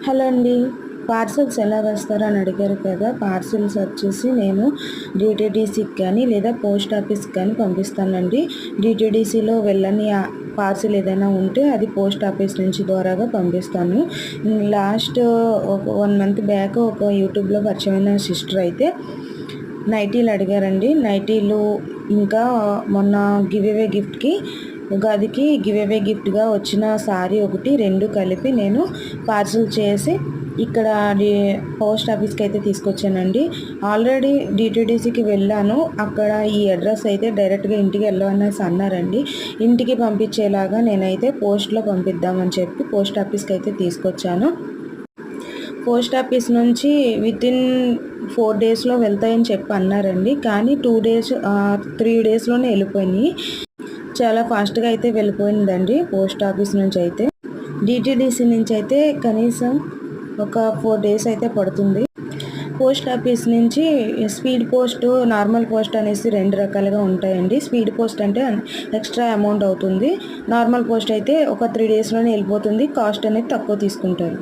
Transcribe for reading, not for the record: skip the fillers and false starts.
Hello అండి. Parcels ఎలా వేస్తారో అని అడిగారు కదా. పార్సెల్స్ వచ్చేసి నేను డిటీడీసీకి కానీ లేదా పోస్ట్ ఆఫీస్కి కానీ పంపిస్తానండి. డిటీడీసీలో వెళ్ళని పార్సెల్ ఏదైనా ఉంటే అది పోస్ట్ ఆఫీస్ నుంచి ద్వారాగా పంపిస్తాను. లాస్ట్ ఒక 1 మంత్ బ్యాక్ ఒక యూట్యూబ్లో పరిచయమైన సిస్టర్ అయితే నైటీలు అడిగారండి. నైటీలు ఇంకా మొన్న గిఫ్ట్కి ఉగాదికి గిఫ్ట్గా వచ్చిన శారీ ఒకటి 2 కలిపి నేను పార్సల్ చేసి ఇక్కడ పోస్ట్ ఆఫీస్కి అయితే తీసుకొచ్చానండి. ఆల్రెడీ డిటీడీసీకి వెళ్ళాను. అక్కడ ఈ అడ్రస్ అయితే డైరెక్ట్గా ఇంటికి వెళ్ళవనేసి అన్నారండి. ఇంటికి పంపించేలాగా నేనైతే పోస్ట్లో పంపిద్దామని చెప్పి పోస్ట్ ఆఫీస్కి అయితే తీసుకొచ్చాను. పోస్ట్ ఆఫీస్ నుంచి వితిన్ 4 డేస్లో వెళ్తాయని చెప్పి అన్నారండి. కానీ 2 డేస్ 3 డేస్లోనే వెళ్ళిపోయినాయి. చాలా ఫాస్ట్గా అయితే వెళ్ళిపోయిందండి పోస్ట్ ఆఫీస్ నుంచి అయితే. డిటీడీసీ నుంచి అయితే కనీసం ఒక 4 డేస్ అయితే పడుతుంది. పోస్ట్ ఆఫీస్ నుంచి స్పీడ్ పోస్ట్, నార్మల్ పోస్ట్ అనేసి 2 రకాలుగా ఉంటాయండి. స్పీడ్ పోస్ట్ అంటే ఎక్స్ట్రా అమౌంట్ అవుతుంది. నార్మల్ పోస్ట్ అయితే ఒక 3 డేస్లోనే వెళ్ళిపోతుంది. కాస్ట్ అనేది తక్కువ తీసుకుంటారు.